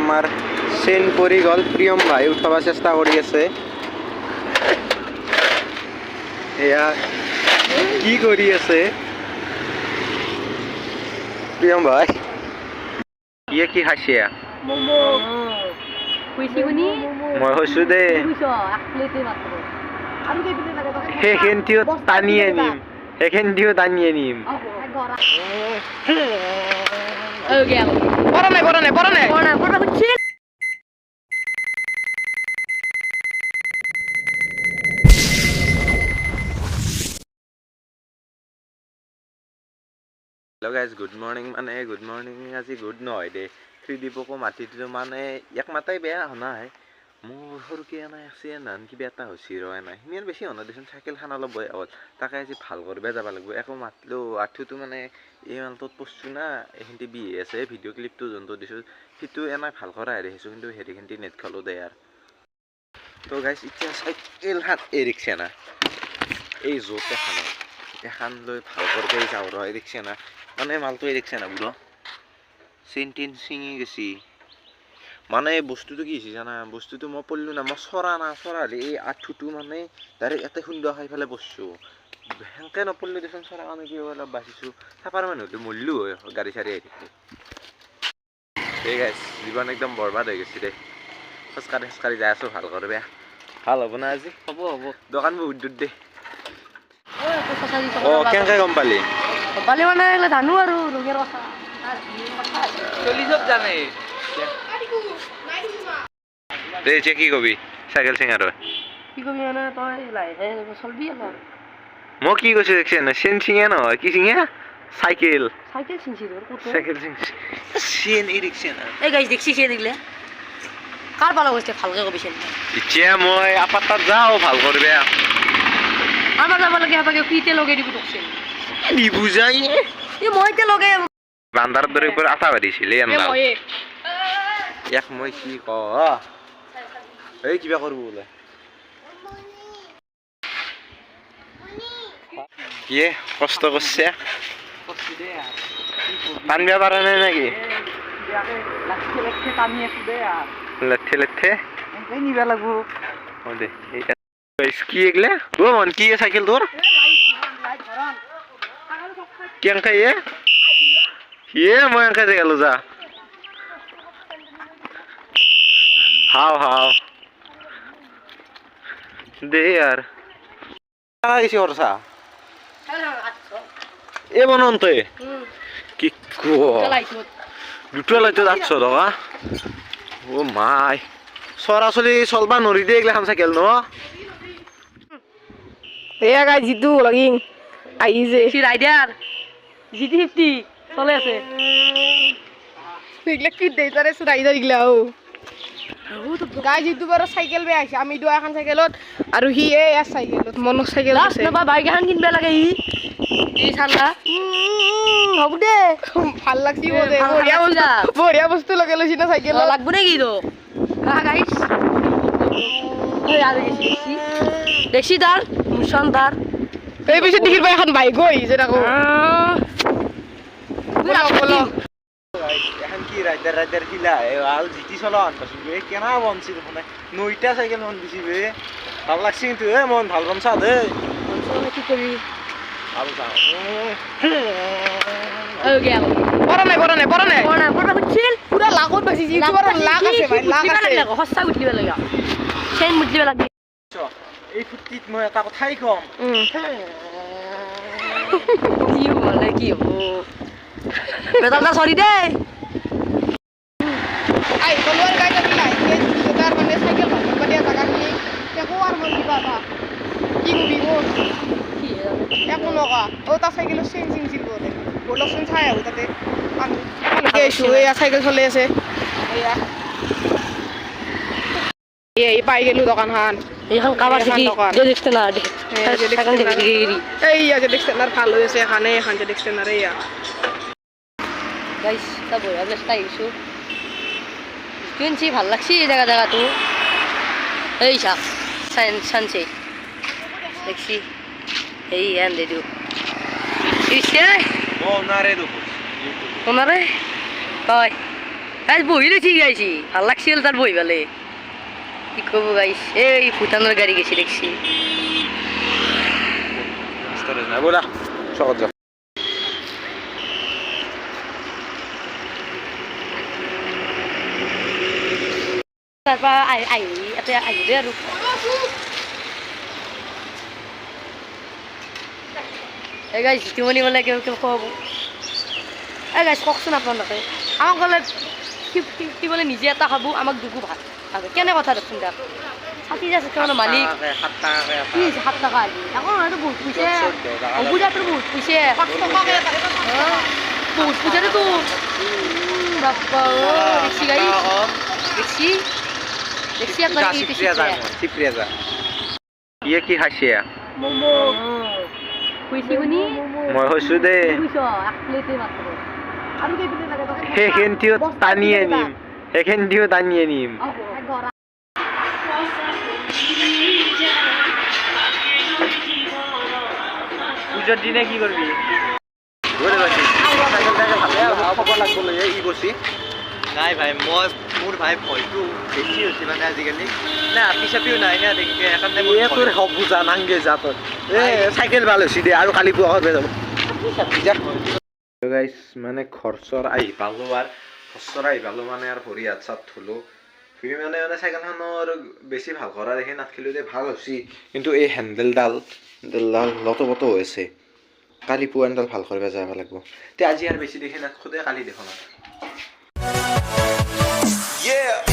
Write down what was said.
আমাৰ সেন পৰিগল প্ৰিয়ম ভাই উঠাবাৰ চেষ্টা কৰি আছে। এয়া কি কৰি আছে প্রিয়ম ভাই? ইয়ে কি খাইছে? মই কৈছো দে সেইখিনিও টানি আনিম, সেইখিনিও টানি আনিম। Hello' guys, good morning. মানে গুড মৰ্ণিং আজি গুড নহয় দে। ত্ৰিদীপকো মাতি দিলোঁ, মানে ইয়াক মাতাই বেয়া নাই। মোৰ সৰুকৈ এনাই আছে নান কিবা এটা হৈছে ৰ এনাই সিমান বেছি হোৱা নাই দেচোন। চাইকেলখন অলপ বেয়া হ'ল, তাকে আজি ভাল কৰিব যাব লাগিব। একো মাতিলোঁ আঁঠুটো মানে এই মালটোত পৰছোঁ না, এইখিনিতে বিহি আছে। ভিডিঅ' ক্লিপটো যোনটো দিছোঁ সেইটো এনাই ভাল কৰাই দেখিছোঁ, কিন্তু হেৰিখিনিতে নেট খালোঁ দে আৰু। তো গাইজ এতিয়া চাইকেলখন এই ৰিক্সা না এই য'ত এখন লৈ ভাল কৰিব যাওঁ ৰ। এই ৰিক্সা না মানে মালটো এই ৰিক্সা না বুঢ় চেইন টেইন ছিঙি গেছি। মানে বস্তুটো কি হৈছে জানা, বস্তুটো মই পঢ়িলোঁ না, মই চৰা হ'লে এই আঁঠুটো মানে ডাইৰেক্ট এতে খুন্দা খাই পেলাই পৰছোঁ। সেনেকৈ নপৰিলোঁ দেচোন, চৰা কাৰণে কি অলপ বাচিছোঁ। চাপাৰ মানুহটো মৰিলোঁ হয় গাড়ী চাড়ী আহি থাকিলে। এই গাইজ জীৱন একদম বৰবাদ হৈ গৈছে দেই। খোজকাঢ়ি যাই আছোঁ ভাল কৰিব। ভাল হ'ব না আজি? হ'ব দোকান বহুত দূৰ দেই। কেনেকৈ গম পালি? পালি মানে এইগিলা জানো আৰু ৰোগীৰ কথা চলি চব জানে। দে এতিয়া কি কবি চাইকেল চিঙাৰ? কি কবি মানে তই লাহে চলবি অলপ। মই কি কৈছোঁ দেখিছে না, চেন চিঙা নহয় কি চিঙা? চাইকেল চিঙছি চাইকেল চিঙছি চেন এই ৰিক্সা না। এই গাইছ দেখছি চেন এইগিলা কাৰ পালা গৈছে ভালকৈ কবি চেন। এতিয়া মই আপাৰ তাত যাওঁ ভাল কৰিব। আমাৰ যাব লাগে হেপাকে ফ্ৰীতে লগাই দিব তোক চেন। নিবুজাই এই মই এতিয়া লগাই বান্দাৰ দৰে ওপৰত আটা বাঢ়িছিলে ইয়াক মই কি ক এই কিবা কৰিব বোলে। কি কষ্ট কৰিছে? টানিব পৰা নাই নেকি? লেঠে নিব লাগিব কি এগিলা মন কি চাইকেল তোৰ কেনেকৈ মই এনেকৈ গেলো যা হাও দে আর আইছি ওরসা এ বনন্তে কি কো দুটো লাইতে যাচ্ছ দাদা। ও মাই সরাসরি চলবা নৰি দে এগলা খান চাইকেল ন। এয়া গাই জিতু লগিং আহিছে সি রাইডার জিটি 50 চলে আছে। এগলা কি দেইতারে রাইডার এগলা ও গাই জিতু বাৰ সাইকেল বে আছে। আমি দুয়া এখন সাইকেলত আৰু হি এ সাইকেলত মনৰ সাইকেল আছে না। বা বাইক এখন কিনবা লাগে ই ঠান্ডা হ'ব দে ভাল লাগছি বদে বঢ়িয়া বস্তু লগে লৈছি না সাইকেল লাগব নেকি তো গাইস। ওই আর দেখছি তার মুশন তার এই পিছে দেখিবা এখন বাইক গই যেটা কো বলো এখন কি রাইডার কিলা আল জিটি চলা আনপাছিবে কেনা বনছি মানে নইটা সাইকেল মন দিছিবে ভাল লাগছি। কিন্তু মন ভাল বনছা দে কি করি ভাল চাও পরা নাই পরা হচ্ছিল পুরা লাগত বাসিছি তোমার লাগ আছে ভাই লাগ আছে হস্তা উঠিবা লাগা চেন মুঠিবা লাগি। এই ফুটিত মই এটা কথাই কম কি বলে কি হবো বেদালটা সরি দে আই বলওয়ার গাইটা দিলাই এই তার মানে সাইকেল ভালো বাড়িয়া জায়গা কি দেখো আর মন দিবা তা কি কবি ও কি এখন লগা ও তা সাইকেলের চেঞ্জিং ছিল বলে বলো শুন ছায়া ওটাতে আমি কে শুয়ে সাইকেল চলে আছে এই পাই গেলু দোকান হান এইখান কাবার দেখি যে দেখতে না এই যে দেখতে না ভালো হয়েছে এখানে এখান যে দেখতে না রে গাইস তা বয়া বেস্তা ইস্যু কিনছি ভাল লাগছি এই জায়গা তো এই সানসে দেখছি এই এন্ড দে দিও ইসে ওনারে কয় গাইছ বহিলে ঠিক গাইছি ভাল লাগছিল তার বই পেলে কি কব গাইছ এই ভুটানের গাড়ি গেছি দেখছি বলা চকত যাও তারপর এতে আহিলে আৰু এই গাইছ জিতুমণি মানে কেউ কেউ খুৱাব এই গাইছ কওকচোন আপোনালোকে আমাক গ'লে সি বোলে নিজে এটা খাব আমাক দুগু ভাত কেনে কথা দেখোন তাক ষাঠি আছে কিমান মালিক 7 টাকা আজি আকৌ হয়তো বহুত পইচা অবুজাটো বহুত পইচা 5 টকাকে বহুত পইচাটো তো বাপ্পা দেখছি গাই দেখছি আপনার চিপ্রিয়া ইয়ে কি হাসিয়া মোমো কইছি শুনি মই হৈছো দে কইছো এক প্লেটে মাত্র আৰু কেই প্লেট লাগে তোকে সেইখিনিও টানিয়ে নিম পূজাৰ দিনা কি কৰবি নাই ভাই মোৰ ভাই ভয়টো বেছি হৈছে মানে আজিকালি না আপি চাপিও নাই না দেখে সেইকাৰণে তোৰ বুজা নাংগে যা তই চাইকেল ভাল হৈছে দে আৰু কালি পুৱা যাব গাইছ মানে খৰচৰ আহি পালো আৰু খৰচৰ আহি পালো মানে আৰু ভৰি হাত চাত ধুলো ধুই মানে চাইকেলখনৰ বেছি ভাল কৰা দেখি নাথাকিলোঁ দে ভাল হৈছে কিন্তু এই হেণ্ডেলডাল লতপত হৈ আছে কালি পুৱা এডাল ভাল কৰিব যাব লাগিব তে আজি আৰু বেছি দেখি নাথাকোঁ দে কালি দেখোন Yeah.